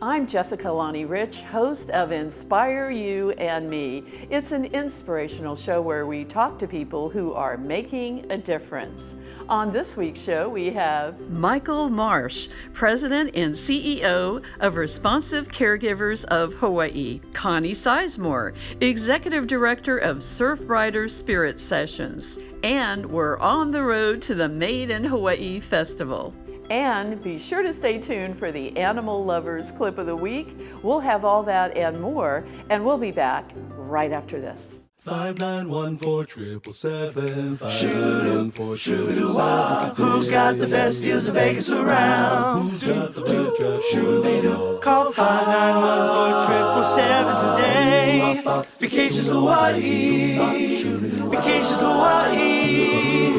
I'm Jessica Lani Rich, host of Inspire You and Me. It's an inspirational show where we talk to people who are making a difference. On this week's show, we have Michael Marsh, President and CEO of Responsive Caregivers of Hawaii, Connie Sizemore, Executive Director of Surfrider Spirit Sessions, and we're on the road to the Made in Hawaii Festival. And be sure to stay tuned for the Animal Lovers Clip of the Week. We'll have all that and more, and we'll be back right after this. 5914-777. Shoot-a-doo-wah. Who's got the best deals in Vegas around? Who's got the good job? Shoot-a-doo. Call 5914-777 today. Vacations Hawaii. Vacations Hawaii.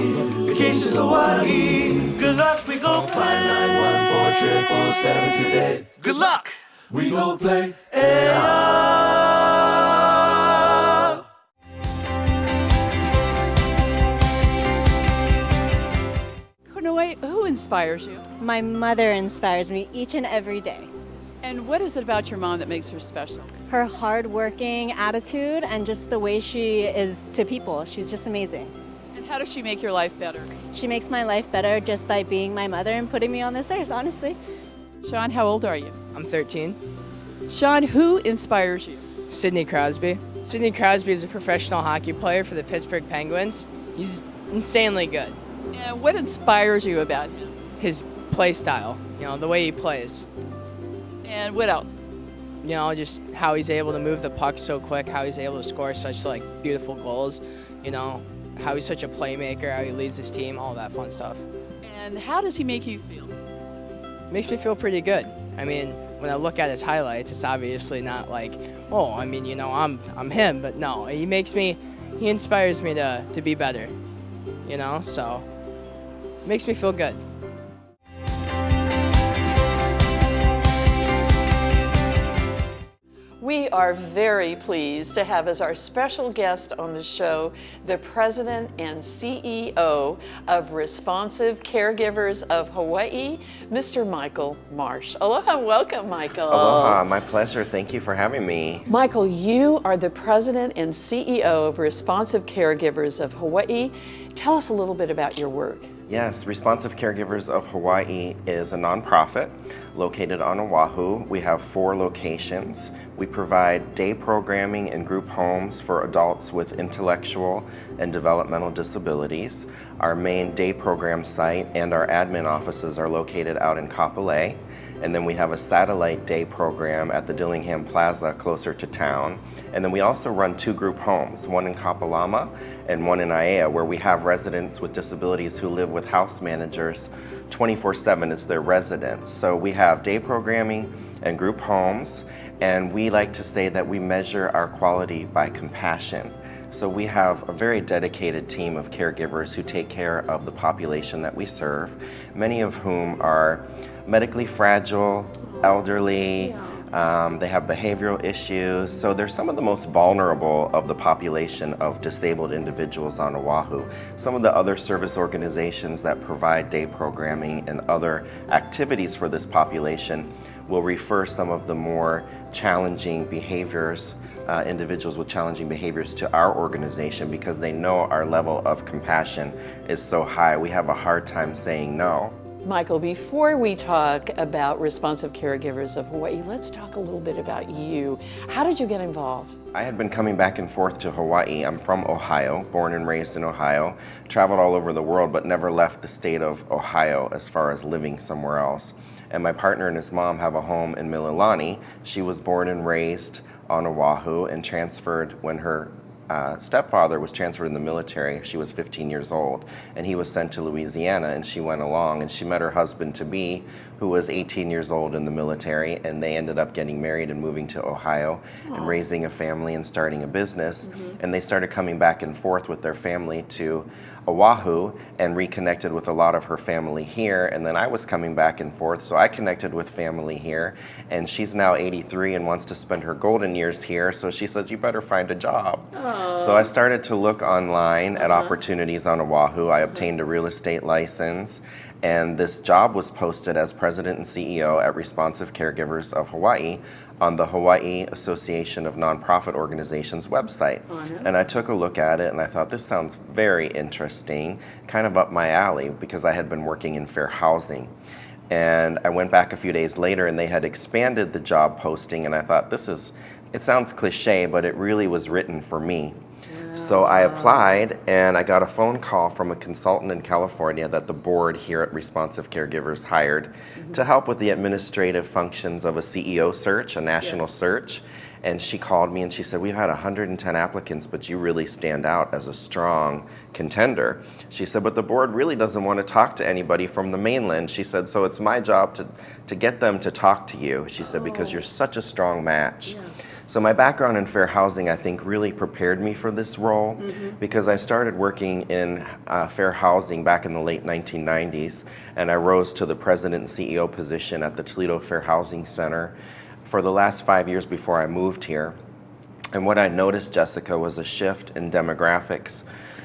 Vacations Hawaii. Good luck, we go play. 5914-777 today. Good luck, we go play. Who inspires you? My mother inspires me each and every day. And what is it about your mom that makes her special? Her hardworking attitude and just the way she is to people. She's just amazing. And how does she make your life better? She makes my life better just by being my mother and putting me on this earth, honestly. Sean, how old are you? I'm 13. Sean, who inspires you? Sidney Crosby. Sidney Crosby is a professional hockey player for the Pittsburgh Penguins. He's insanely good. And what inspires you about him? His play style, the way he plays. And what else? Just how he's able to move the puck so quick, how he's able to score such beautiful goals, how he's such a playmaker, how he leads his team, all that fun stuff. And how does he make you feel? Makes me feel pretty good. I mean, when I look at his highlights, it's obviously not I'm him, but no, he inspires me to be better, so it makes me feel good. We are very pleased to have as our special guest on the show the President and CEO of Responsive Caregivers of Hawaii, Mr. Michael Marsh. Aloha, welcome, Michael. Aloha, my pleasure. Thank you for having me. Michael, you are the President and CEO of Responsive Caregivers of Hawaii. Tell us a little bit about your work. Yes, Responsive Caregivers of Hawaii is a nonprofit located on Oahu. We have 4 locations. We provide day programming and group homes for adults with intellectual and developmental disabilities. Our main day program site and our admin offices are located out in Kapolei. And then we have a satellite day program at the Dillingham Plaza closer to town. And then we also run 2 group homes, one in Kapalama and one in Aiea, where we have residents with disabilities who live with house managers 24/7. It's their residence. So we have day programming and group homes, and we like to say that we measure our quality by compassion. So we have a very dedicated team of caregivers who take care of the population that we serve, many of whom are medically fragile, elderly, they have behavioral issues. So they're some of the most vulnerable of the population of disabled individuals on Oahu. Some of the other service organizations that provide day programming and other activities for this population will refer some of the more challenging behaviors, individuals with challenging behaviors, to our organization because they know our level of compassion is so high. We have a hard time saying no. Michael, before we talk about Responsive Caregivers of Hawaii, let's talk a little bit about you. How did you get involved? I had been coming back and forth to Hawaii. I'm from Ohio, born and raised in Ohio, traveled all over the world, but never left the state of Ohio as far as living somewhere else. And my partner and his mom have a home in Mililani. She was born and raised on Oahu and transferred when her stepfather was transferred in the military. She was 15 years old, and he was sent to Louisiana, and she went along, and she met her husband-to-be, who was 18 years old in the military, and they ended up getting married and moving to Ohio and raising a family and starting a business. And they started coming back and forth with their family to Oahu and reconnected with a lot of her family here. And then I was coming back and forth, so I connected with family here. And she's now 83 and wants to spend her golden years here, so she says, you better find a job. So I started to look online at opportunities on Oahu. I obtained a real estate license, And this job was posted as president and CEO at Responsive Caregivers of Hawaii on the Hawaii Association of Nonprofit Organizations website. And I took a look at it and I thought, this sounds very interesting, kind of up my alley, because I had been working in fair housing. And I went back a few days later and they had expanded the job posting, and I thought, it sounds cliche, but it really was written for me. So I applied and I got a phone call from a consultant in California that the board here at Responsive Caregivers hired to help with the administrative functions of a CEO search, a national search. And she called me and she said, we've had 110 applicants, but you really stand out as a strong contender. She said, but the board really doesn't want to talk to anybody from the mainland. She said, so it's my job to get them to talk to you. She said, because you're such a strong match. So my background in fair housing, I think, really prepared me for this role because I started working in fair housing back in the late 1990s, and I rose to the president and CEO position at the Toledo Fair Housing Center for the last 5 years before I moved here. And what I noticed, Jessica, was a shift in demographics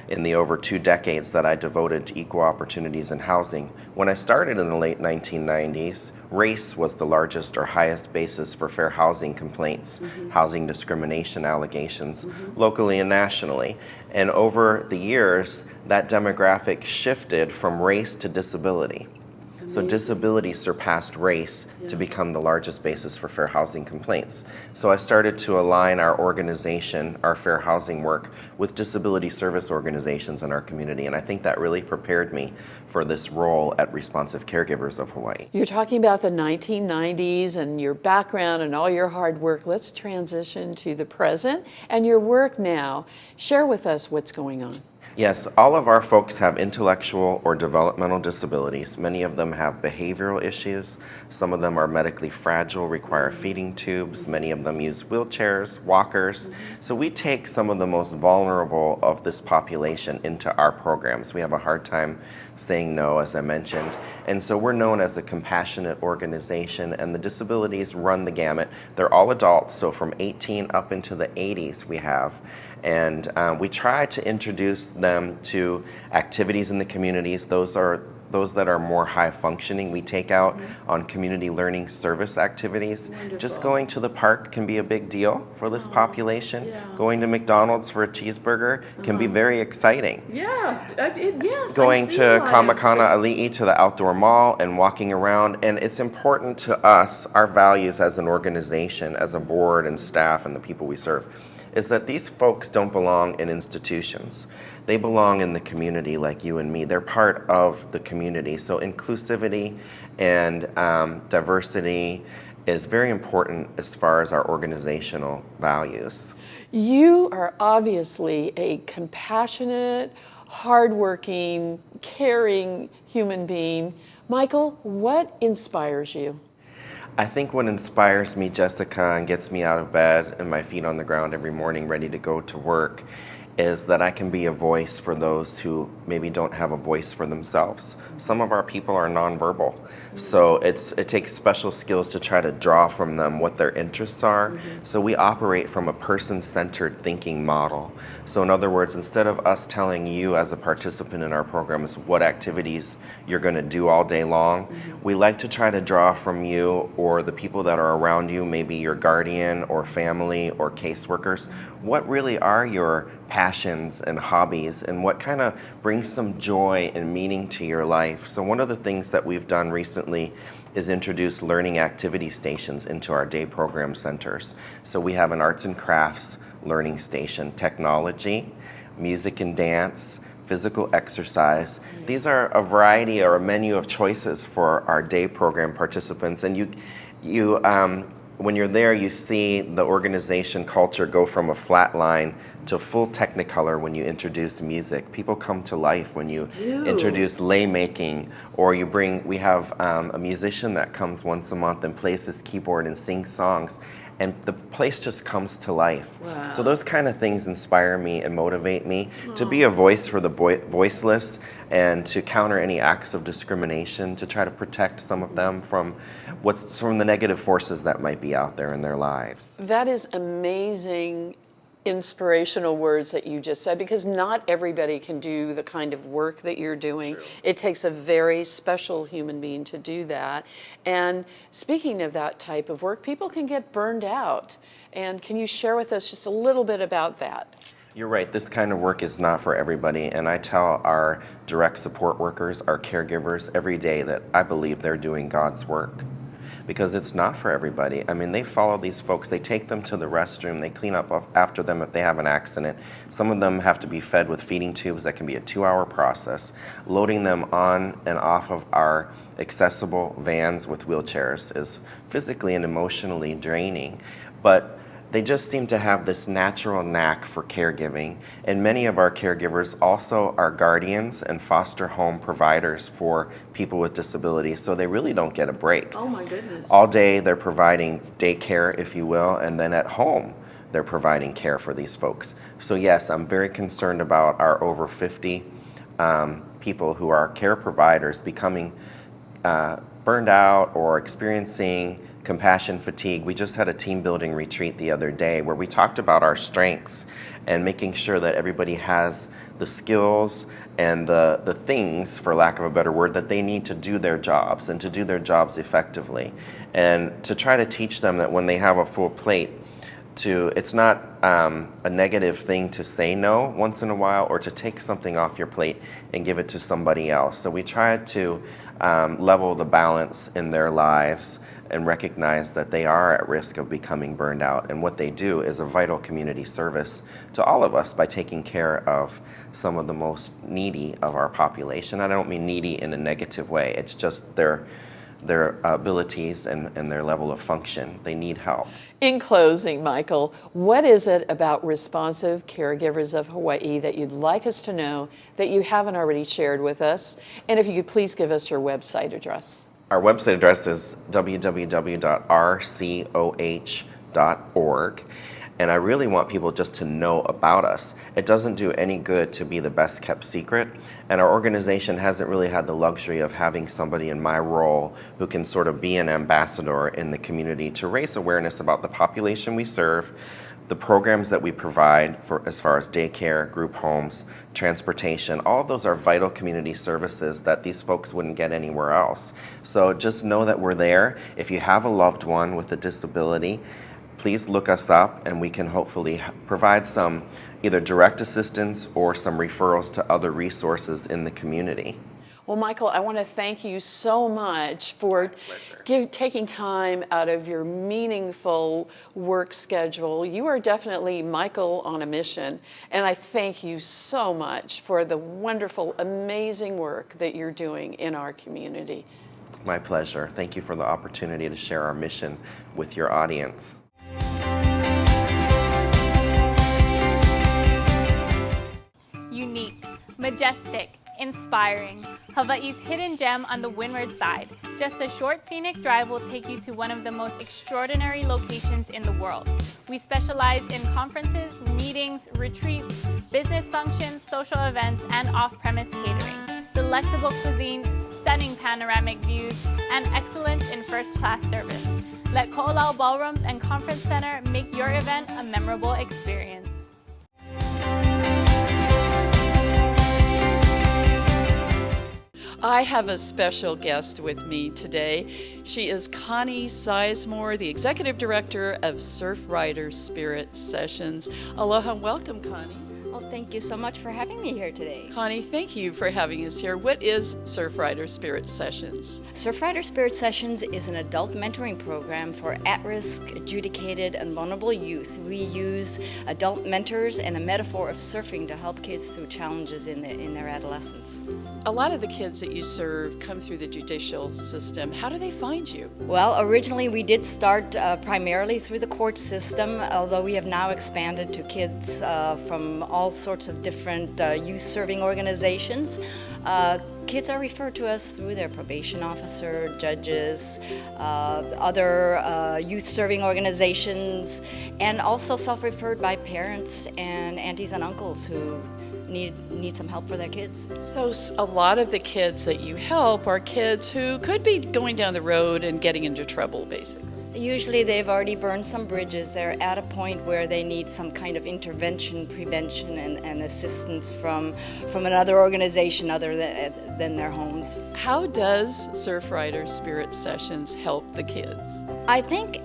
in the over 2 decades that I devoted to equal opportunities in housing. When I started in the late 1990s, race was the largest or highest basis for fair housing complaints, housing discrimination allegations, locally and nationally. And over the years, that demographic shifted from race to disability. So disability surpassed race to become the largest basis for fair housing complaints. So I started to align our organization, our fair housing work, with disability service organizations in our community. And I think that really prepared me for this role at Responsive Caregivers of Hawaii. You're talking about the 1990s and your background and all your hard work. Let's transition to the present and your work now. Share with us what's going on. Yes, all of our folks have intellectual or developmental disabilities. Many of them have behavioral issues. Some of them are medically fragile, require feeding tubes. Many of them use wheelchairs, walkers. So we take some of the most vulnerable of this population into our programs. We have a hard time saying no, as I mentioned. And so we're known as a compassionate organization, and the disabilities run the gamut. They're all adults, so from 18 up into the 80s we have. And we try to introduce them to activities in the communities. Those that are more high functioning, we take out on community learning service activities. Wonderful. Just going to the park can be a big deal for this population. Going to McDonald's for a cheeseburger can be very exciting. Yes. Going to Kamakana Ali'i, to the outdoor mall, and walking around. And it's important to us, our values as an organization, as a board and staff and the people we serve, is that these folks don't belong in institutions. They belong in the community like you and me. They're part of the community. So inclusivity and diversity is very important as far as our organizational values. You are obviously a compassionate, hardworking, caring human being. Michael, what inspires you? I think what inspires me, Jessica, and gets me out of bed and my feet on the ground every morning ready to go to work is that I can be a voice for those who maybe don't have a voice for themselves. Some of our people are nonverbal, so it takes special skills to try to draw from them what their interests are. So we operate from a person-centered thinking model. So in other words, instead of us telling you as a participant in our programs what activities you're going to do all day long, we like to try to draw from you or the people that are around you, maybe your guardian or family or caseworkers, what really are your passions and hobbies and what kind of brings some joy and meaning to your life. So one of the things that we've done recently is introduce learning activity stations into our day program centers. So we have an arts and crafts learning station, technology, music and dance, physical exercise. These are a variety or a menu of choices for our day program participants. And when you're there, you see the organization culture go from a flat line to full technicolor when you introduce music. People come to life when you introduce lei making, or we have a musician that comes once a month and plays his keyboard and sings songs, and the place just comes to life. Wow. So those kind of things inspire me and motivate me to be a voice for the voiceless and to counter any acts of discrimination, to try to protect some of them from the negative forces that might be out there in their lives. That is amazing inspirational words that you just said, because not everybody can do the kind of work that you're doing. True. It takes a very special human being to do that. And speaking of that type of work, people can get burned out. And can you share with us just a little bit about that? You're right, this kind of work is not for everybody, and I tell our direct support workers, our caregivers, every day that I believe they're doing God's work. Because it's not for everybody. I mean, they follow these folks, they take them to the restroom, they clean up after them if they have an accident. Some of them have to be fed with feeding tubes. That can be a 2-hour process. Loading them on and off of our accessible vans with wheelchairs is physically and emotionally draining. But they just seem to have this natural knack for caregiving. And many of our caregivers also are guardians and foster home providers for people with disabilities, so they really don't get a break. Oh my goodness. All day they're providing daycare, if you will, and then at home they're providing care for these folks. So yes, I'm very concerned about our over 50 people who are care providers becoming burned out or experiencing compassion fatigue. We just had a team building retreat the other day where we talked about our strengths and making sure that everybody has the skills and the things, for lack of a better word, that they need to do their jobs and to do their jobs effectively. And to try to teach them that when they have a full plate, it's not a negative thing to say no once in a while or to take something off your plate and give it to somebody else. So we try to level the balance in their lives and recognize that they are at risk of becoming burned out. And what they do is a vital community service to all of us by taking care of some of the most needy of our population. I don't mean needy in a negative way. It's just their abilities and their level of function. They need help. In closing, Michael, what is it about Responsive Caregivers of Hawaii that you'd like us to know that you haven't already shared with us? And if you could please give us your website address. Our website address is www.rcoh.org. And I really want people just to know about us. It doesn't do any good to be the best kept secret. And our organization hasn't really had the luxury of having somebody in my role who can sort of be an ambassador in the community to raise awareness about the population we serve, the programs that we provide for as far as daycare, group homes, transportation. All of those are vital community services that these folks wouldn't get anywhere else. So just know that we're there. If you have a loved one with a disability, please look us up and we can hopefully provide some either direct assistance or some referrals to other resources in the community. Well, Michael, I want to thank you so much for taking time out of your meaningful work schedule. You are definitely Michael on a mission, and I thank you so much for the wonderful, amazing work that you're doing in our community. My pleasure. Thank you for the opportunity to share our mission with your audience. Unique, majestic, inspiring. Hawaii's hidden gem on the windward side. Just a short scenic drive will take you to one of the most extraordinary locations in the world. We specialize in conferences, meetings, retreats, business functions, social events, and off-premise catering. Delectable cuisine, stunning panoramic views, and excellence in first-class service. Let Ko'olau Ballrooms and Conference Center make your event a memorable experience. I have a special guest with me today. She is Connie Sizemore, the Executive Director of Surfrider Spirit Sessions. Aloha, welcome, Connie. Well, thank you so much for having me here today. Connie, thank you for having us here. What is Surfrider Spirit Sessions? Surfrider Spirit Sessions is an adult mentoring program for at-risk, adjudicated, and vulnerable youth. We use adult mentors and a metaphor of surfing to help kids through challenges in their adolescence. A lot of the kids that you serve come through the judicial system. How do they find you? Well, originally we did start primarily through the court system, although we have now expanded to kids from all sorts of different youth serving organizations. Kids are referred to us through their probation officer, judges, other youth serving organizations, and also self-referred by parents and aunties and uncles who need some help for their kids. So a lot of the kids that you help are kids who could be going down the road and getting into trouble, basically. Usually they've already burned some bridges. They're at a point where they need some kind of intervention, prevention, and assistance from another organization other than their homes. How does Surfrider Spirit Sessions help the kids? I think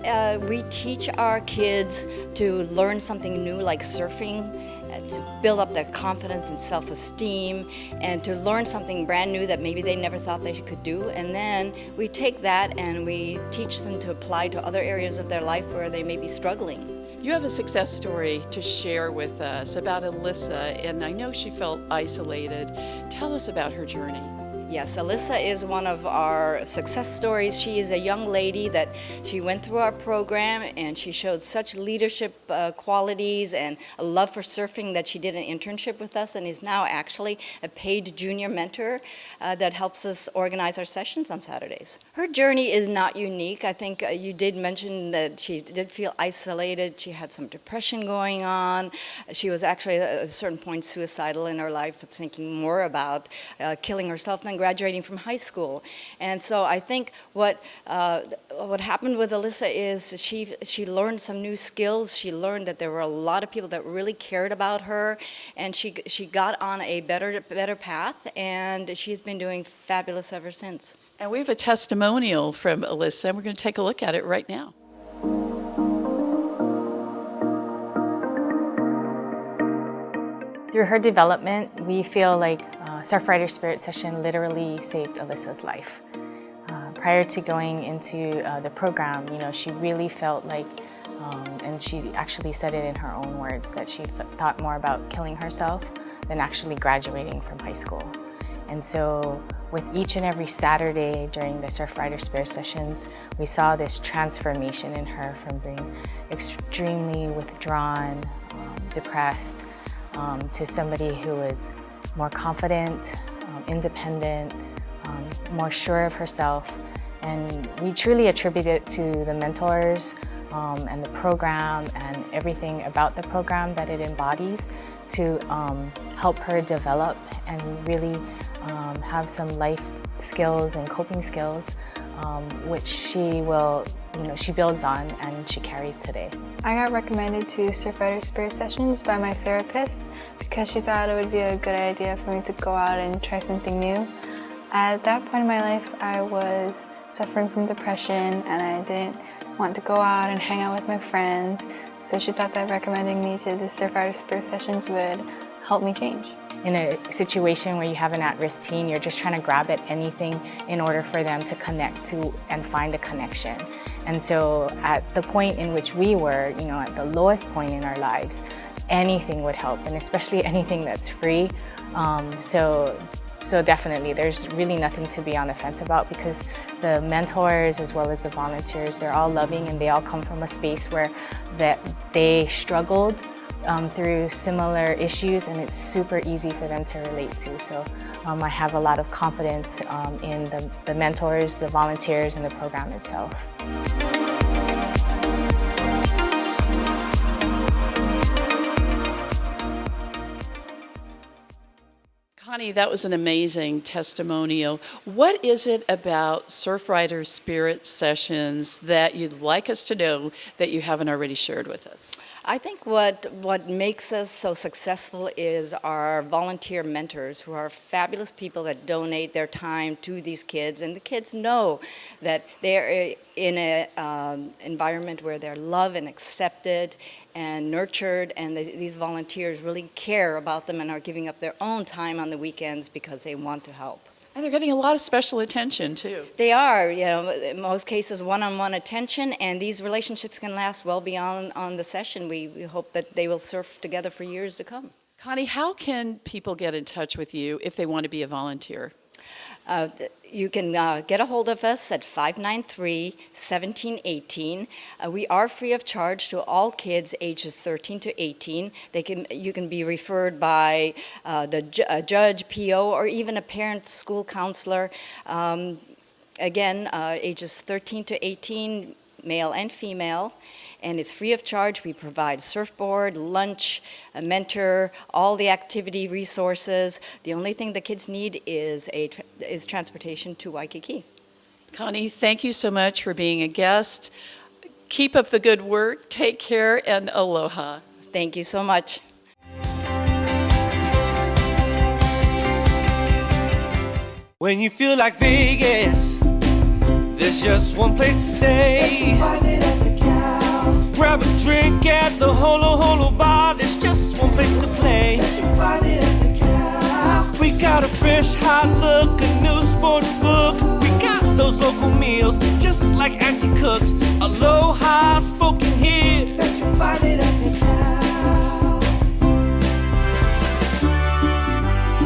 we teach our kids to learn something new like surfing, to build up their confidence and self-esteem, and to learn something brand new that maybe they never thought they could do. And then we take that and we teach them to apply to other areas of their life where they may be struggling. You have a success story to share with us about Alyssa, and I know she felt isolated. Tell us about her journey. Yes, Alyssa is one of our success stories. She is a young lady that she went through our program and she showed such leadership qualities and a love for surfing that she did an internship with us and is now actually a paid junior mentor that helps us organize our sessions on Saturdays. Her journey is not unique. I think you did mention that she did feel isolated. She had some depression going on. She was actually at a certain point suicidal in her life, thinking more about killing herself than graduating from high school. And so I think what happened with Alyssa is she learned some new skills. She learned that there were a lot of people that really cared about her, and she got on a better path, and she's been doing fabulous ever since. And we have a testimonial from Alyssa, and we're going to take a look at it right now. Through her development, we feel like Surfrider Spirit Session literally saved Alyssa's life. Prior to going into the program, she really felt like, and she actually said it in her own words, that she thought more about killing herself than actually graduating from high school. And so with each and every Saturday during the Surfrider Spirit Sessions, we saw this transformation in her from being extremely withdrawn, depressed, to somebody who is more confident, independent, more sure of herself. And we truly attribute it to the mentors and the program and everything about the program that it embodies to help her develop and really have some life skills and coping skills, which she builds on and she carries today. I got recommended to Surfrider Spirit Sessions by my therapist because she thought it would be a good idea for me to go out and try something new. At that point in my life, I was suffering from depression and I didn't want to go out and hang out with my friends, so she thought that recommending me to the Surfrider Spirit Sessions would help me change. In a situation where you have an at-risk teen, you're just trying to grab at anything in order for them to connect to and find a connection. And so at the point in which we were, at the lowest point in our lives, anything would help, and especially anything that's free. So definitely, there's really nothing to be on the fence about because the mentors as well as the volunteers, they're all loving and they all come from a space where they struggled through similar issues, and it's super easy for them to relate to. So I have a lot of confidence in the mentors, the volunteers, and the program itself. Connie, that was an amazing testimonial. What is it about Surfrider Spirit Sessions that you'd like us to know that you haven't already shared with us? I think what makes us so successful is our volunteer mentors, who are fabulous people that donate their time to these kids, and the kids know that they're in an environment where they're loved and accepted and nurtured, and these volunteers really care about them and are giving up their own time on the weekends because they want to help. And they're getting a lot of special attention, too. They are, in most cases, one-on-one attention, and these relationships can last well beyond on the session. We hope that they will surf together for years to come. Connie, how can people get in touch with you if they want to be a volunteer? You can get a hold of us at 593-1718. We are free of charge to all kids ages 13 to 18. You can be referred by a judge, PO, or even a parent school counselor. Again, ages 13 to 18, male and female. And it's free of charge. We provide surfboard, lunch, a mentor, all the activity resources. The only thing the kids need is transportation to Waikiki. Connie, thank you so much for being a guest. Keep up the good work. Take care and aloha. Thank you so much. When you feel like Vegas, there's just one place to stay. Grab a drink at the Holo Holo Bar. There's just one place to play. We got a fresh, hot look, a new sports book. We got those local meals, just like Auntie cooks. Aloha spoken here. Bet you find it at the cow.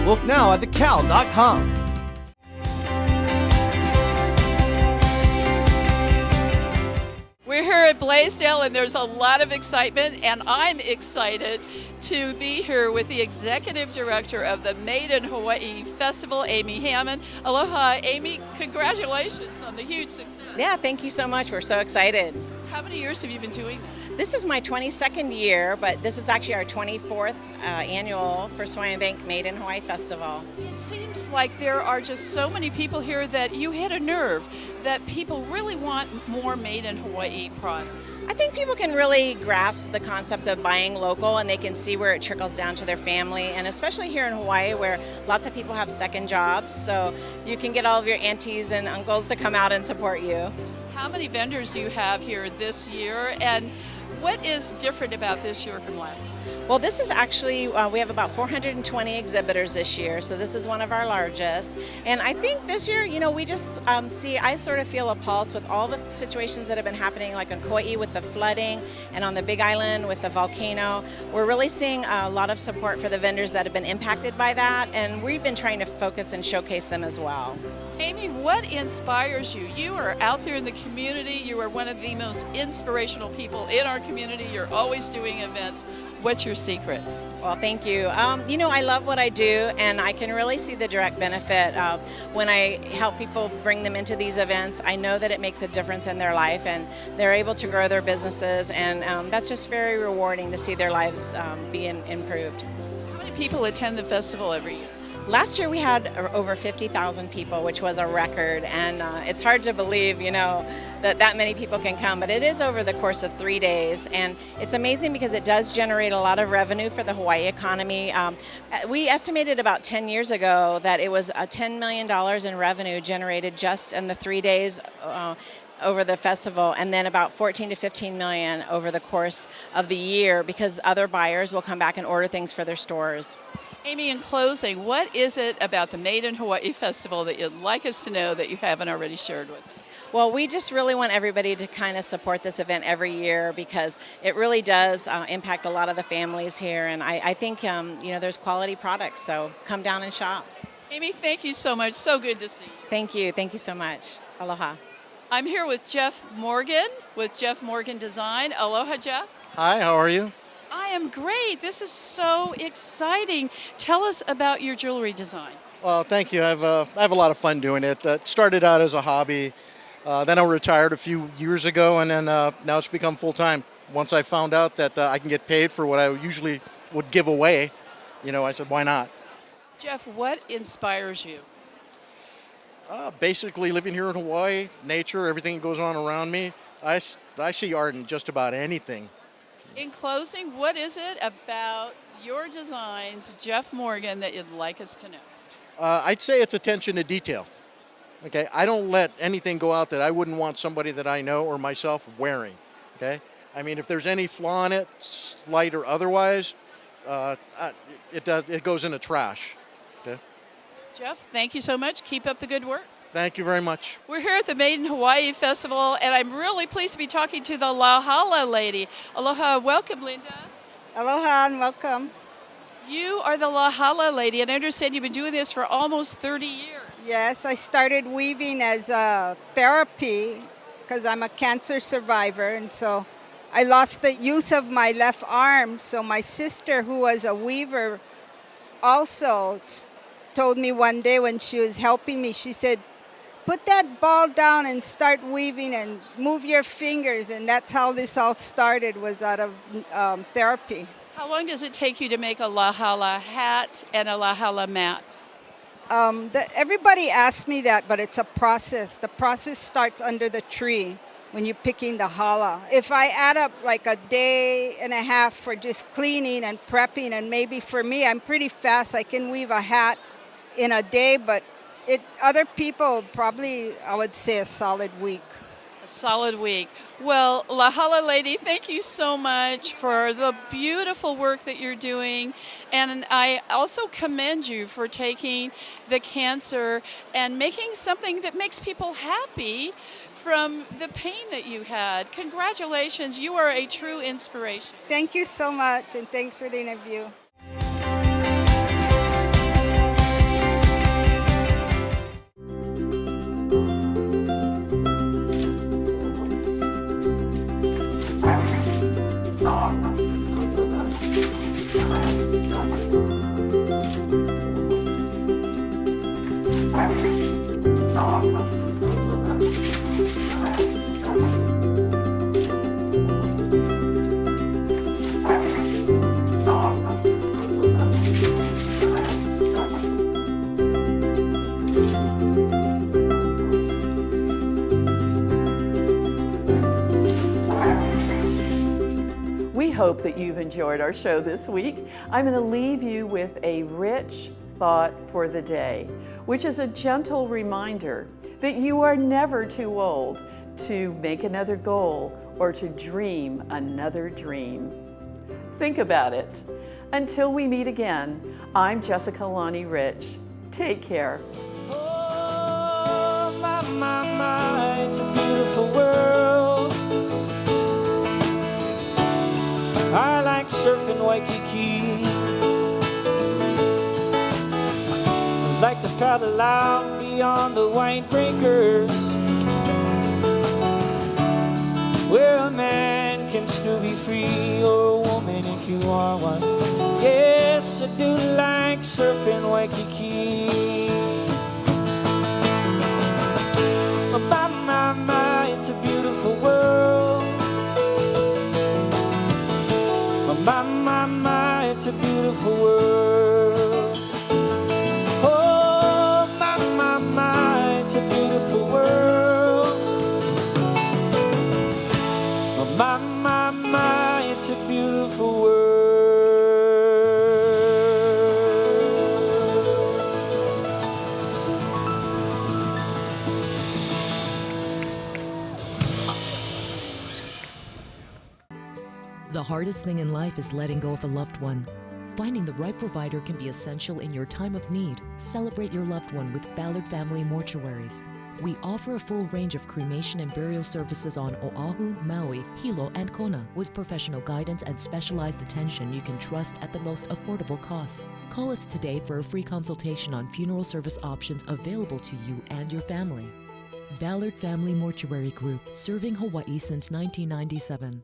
Book now at thecow.com. We're here at Blaisdell, and there's a lot of excitement, and I'm excited to be here with the executive director of the Made in Hawaii Festival, Amy Hammond. Aloha, Amy. Congratulations on the huge success. Yeah, thank you so much. We're so excited. How many years have you been doing this? This is my 22nd year, but this is actually our 24th annual First Hawaiian Bank Made in Hawaii Festival. It seems like there are just so many people here that you hit a nerve, that people really want more Made in Hawaii products. I think people can really grasp the concept of buying local, and they can see where it trickles down to their family, and especially here in Hawaii where lots of people have second jobs, so you can get all of your aunties and uncles to come out and support you. How many vendors do you have here this year, and what is different about this year from last year? Well, this is actually, we have about 420 exhibitors this year, so this is one of our largest. And I think this year, we just I sort of feel a pulse with all the situations that have been happening, like on Kauai with the flooding and on the Big Island with the volcano. We're really seeing a lot of support for the vendors that have been impacted by that, and we've been trying to focus and showcase them as well. Amy, what inspires you? You are out there in the community. You are one of the most inspirational people in our community. You're always doing events. What's your secret? Well, thank you. I love what I do, and I can really see the direct benefit when I help people bring them into these events. I know that it makes a difference in their life, and they're able to grow their businesses, and that's just very rewarding to see their lives being improved. How many people attend the festival every year? Last year we had over 50,000 people, which was a record, and it's hard to believe, that many people can come, but it is over the course of 3 days, and it's amazing because it does generate a lot of revenue for the Hawaii economy. We estimated about 10 years ago that it was $10 million in revenue generated just in the 3 days over the festival, and then about 14 to 15 million over the course of the year, because other buyers will come back and order things for their stores. Amy, in closing, what is it about the Made in Hawaii Festival that you'd like us to know that you haven't already shared with us? Well, we just really want everybody to kind of support this event every year, because it really does impact a lot of the families here, and I think there's quality products, so come down and shop. Amy, thank you so much. So good to see you. Thank you so much. Aloha. I'm here with Jeff Morgan with Jeff Morgan Design. Aloha, Jeff. Hi, how are you? I am great. This is so exciting. Tell us about your jewelry design. Well, thank you. I have a lot of fun doing it. It started out as a hobby. Then I retired a few years ago, and then now it's become full-time. Once I found out that I can get paid for what I usually would give away, I said, why not? Jeff, what inspires you? Basically, living here in Hawaii, nature, everything that goes on around me. I see art in just about anything. In closing, what is it about your designs, Jeff Morgan, that you'd like us to know? I'd say it's attention to detail. Okay, I don't let anything go out that I wouldn't want somebody that I know or myself wearing. Okay, I mean, if there's any flaw in it, slight or otherwise, it goes in the trash. Okay. Jeff, thank you so much. Keep up the good work. Thank you very much. We're here at the Made in Hawaii Festival, and I'm really pleased to be talking to the Lauhala lady. Aloha, welcome, Linda. Aloha and welcome. You are the Lauhala lady, and I understand you've been doing this for almost 30 years. Yes, I started weaving as a therapy because I'm a cancer survivor, and so I lost the use of my left arm. So my sister, who was a weaver, also told me one day when she was helping me, she said, put that ball down and start weaving and move your fingers. And that's how this all started, was out of therapy. How long does it take you to make a Lauhala hat and a Lauhala mat? Everybody asks me that, but it's a process. The process starts under the tree. when you're picking the challah. If I add up like a day and a half for just cleaning and prepping, and maybe for me, I'm pretty fast. I can weave a hat in a day, but other people probably, I would say, a solid week. A solid week. Well, Lauhala lady, thank you so much for the beautiful work that you're doing. And I also commend you for taking the cancer and making something that makes people happy from the pain that you had. Congratulations, you are a true inspiration. Thank you so much, and thanks for the interview. We hope that you've enjoyed our show this week. I'm going to leave you with a rich thought for the day, which is a gentle reminder that you are never too old to make another goal or to dream another dream. Think about it. Until we meet again, I'm Jessica Lani Rich. Take care. Oh, my, it's a beautiful world. I like surfing Waikiki. I like to paddle out beyond the white breakers, where a man can still be free, or a woman if you are one. Yes, I do like surfing Waikiki. My, it's a beautiful world. My, it's a beautiful world. Oh, my, it's a beautiful world. My, it's a beautiful world. The hardest thing in life is letting go of a loved one. Finding the right provider can be essential in your time of need. Celebrate your loved one with Ballard Family Mortuaries. We offer a full range of cremation and burial services on Oahu, Maui, Hilo, and Kona, with professional guidance and specialized attention you can trust at the most affordable cost. Call us today for a free consultation on funeral service options available to you and your family. Ballard Family Mortuary Group, serving Hawaii since 1997.